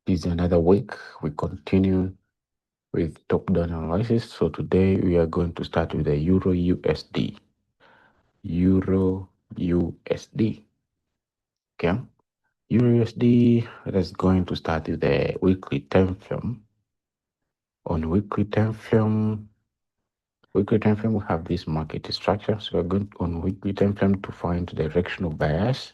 This is another week. We continue with top-down analysis. So today we are going to start with the Euro USD. Euro USD. Okay. Euro USD. Let's going to start with the weekly time frame. On weekly time frame, we have this market structure. So we're going on weekly time frame to find directional bias,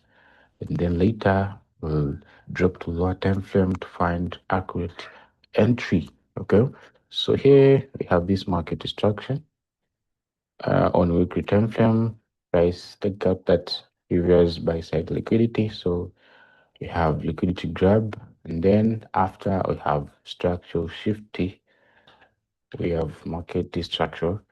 and then later we'll drop to lower time frame to find accurate entry. Okay, so here we have this market structure. On weekly time frame, price take out that previous buy side liquidity. So we have liquidity grab, and then after we have structural shifty, we have market structure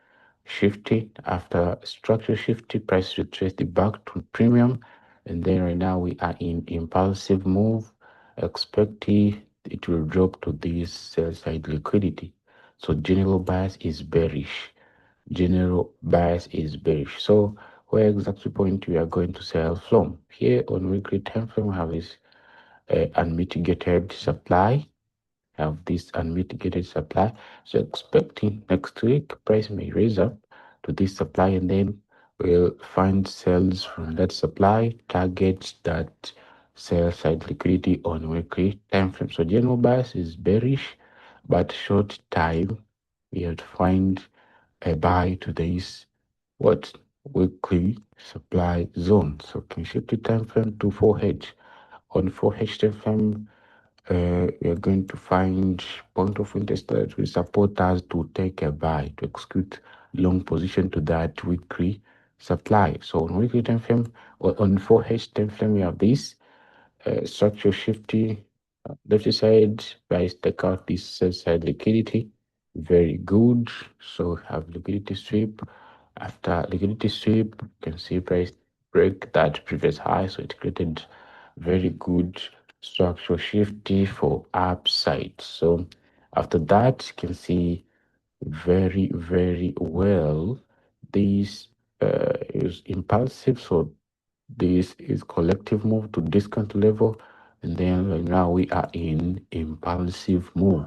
shifty. After structure shifty, price retraced back to premium, and then right now we are in impulsive move, expecting it will drop to this sell side liquidity. So general bias is bearish. So where exactly point we are going to sell from? Here on weekly time frame, we have this unmitigated supply. Have this unmitigated supply. So expecting next week price may raise up to this supply, and then we'll find sales from that supply, target that sell side liquidity on weekly time frame. So general bias is bearish, but short time we have to find a buy to this what weekly supply zone. So can shift the time frame to 4H. On 4H time frame, we are going to find point of interest that will support us to take a buy, to execute long position to that weekly supply. So on weekly time frame, or on 4H time frame, we have this structure shifty left side price take out this sell side liquidity. Very good. So have liquidity sweep. After liquidity sweep, you can see price break that previous high. So it created very good structure shifty for upside. So after that, you can see very well. This is impulsive. So this is collective move to discount level, and then right now we are in impulsive move.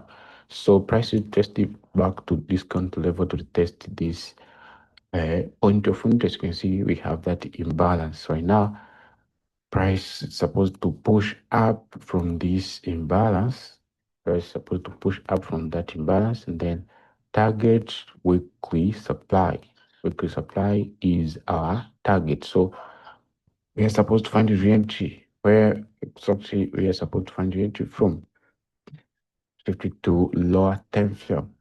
So price will test it back to discount level to test this point of interest. You can see we have that imbalance right now. Price is supposed to push up from this imbalance. Price is supposed to push up from that imbalance, and then target weekly supply. Weekly supply is our target. So we are supposed to find the re-entry. Where exactly we are supposed to find the entry from? Shift it to lower time frame.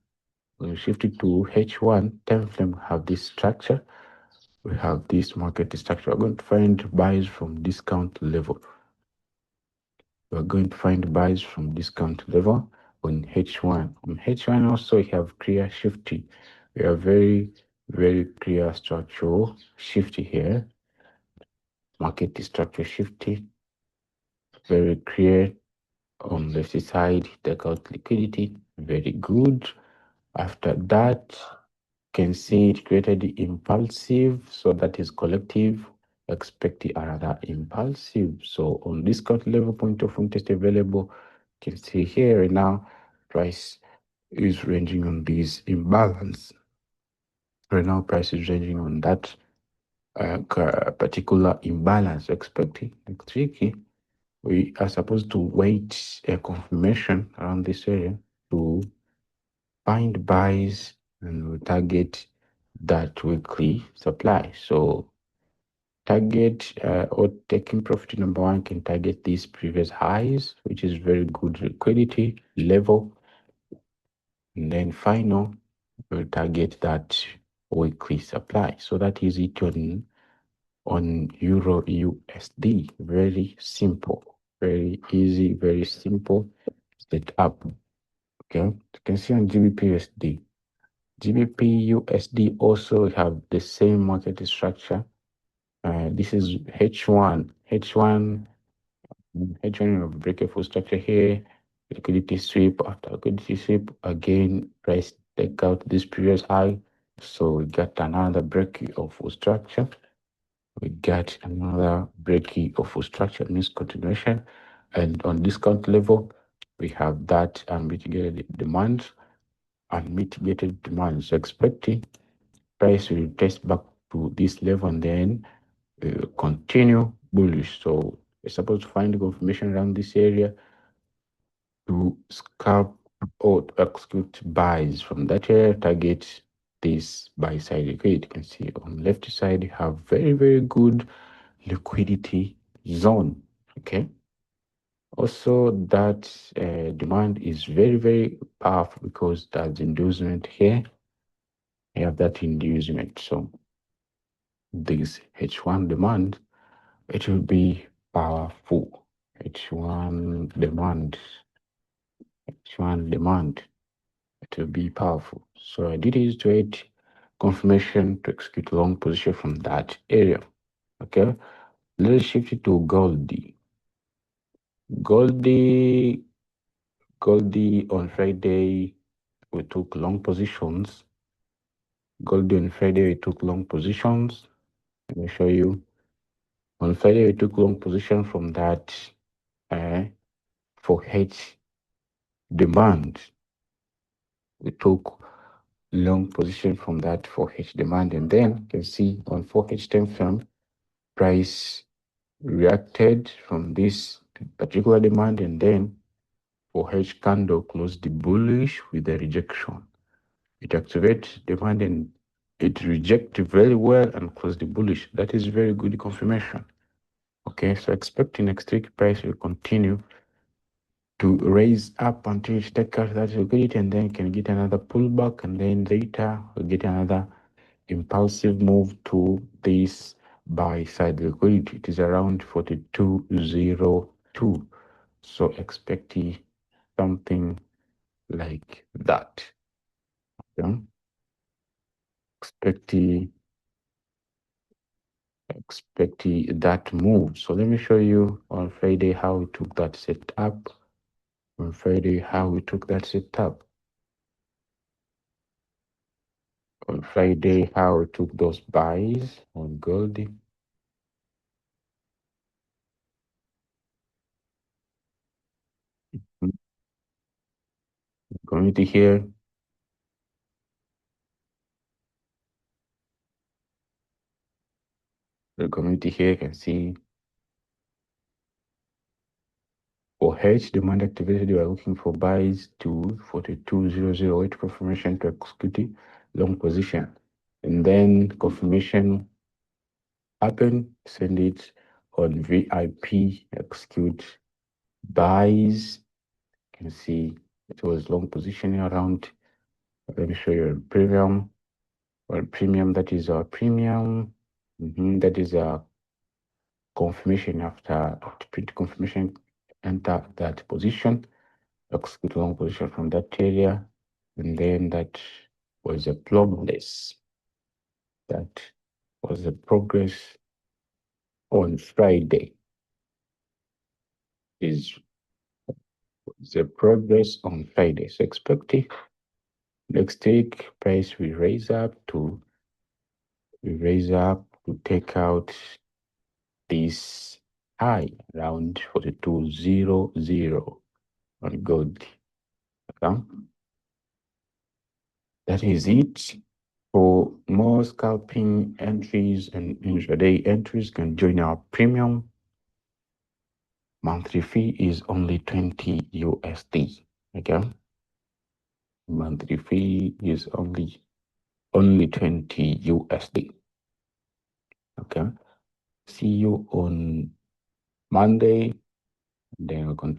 When we shift it to H1 time frame, have this structure. We have this market structure. We're going to find buys from discount level. We're going to find buys from discount level on H1. On H1 also we have clear shifty. We have very clear structural shifty here. Market structure shifty. Very clear. On the left side, take out liquidity. Very good. After that, you can see it created the impulsive, so that is collective. Expect another impulsive. So on discount level, point of interest available, you can see here right now price is ranging on this imbalance. Right now price is ranging on that particular imbalance. Expecting next week we are supposed to wait a confirmation around this area to find buys and we target that weekly supply. So target or taking profit number one can target these previous highs, which is very good liquidity level. And then final, we'll target that weekly supply. So that is it on Euro USD. Very simple, very easy, very simple setup. Okay, you can see on Gbpusd. Gbpusd also have the same market structure. This is H1. H1 of breakable structure here. Liquidity sweep. After liquidity sweep, again, price take out this previous high. So we got another break of full structure. We got another breaking of full structure, means continuation. And on discount level, we have that unmitigated demand. Unmitigated demand. So expecting price will test back to this level and then continue bullish. So you're supposed to find confirmation around this area to scalp or to execute buys from that area. Target this buy side liquidity. You can see on the left side you have very good liquidity zone. Okay, also that demand is very powerful because that's inducement here. You have that inducement. So this H1 demand, it will be powerful. H1 demand, H1 demand, it will be powerful. So I did use to wait confirmation to execute long position from that area. Okay, let's shift it to Goldie. Goldie on Friday we took long positions. Goldie on Friday we took long positions. Let me show you. On Friday we took long position from that for H demand. We took long position from that for H demand, and then you can see on 4H time frame price reacted from this particular demand, and then 4H candle closed the bullish with a rejection. It activates demand and it rejected very well and closed the bullish. That is very good confirmation. Okay, so expecting next week price will continue to raise up until it takes out that liquidity, and then you can get another pullback, and then later we'll get another impulsive move to this buy side liquidity. It is around 4202. So expect something like that. Yeah? Expect that move. So let me show you on Friday how we took that setup. On Friday, how we took that setup. On Friday, how we took those buys on gold. Community here. The community here can see for H demand activated. We are looking for buys to 42,008 confirmation to execute long position, and then confirmation happen. Send it on VIP, execute buys. You can see it was long positioning around. Let me show you a premium. Or premium, that is our premium. That is a confirmation after print confirmation. Enter that position, execute long position from that area, and then that was a progress. That was a progress on Friday. Is the progress on Friday. So expect it next week price will raise up to take out this high around 4200 on gold. Okay? That is it. For more scalping entries and intraday entries, can join our premium. Monthly fee is only 20 USD. Okay, monthly fee is only 20 USD. Okay, see you on Monday. Then we'll continue.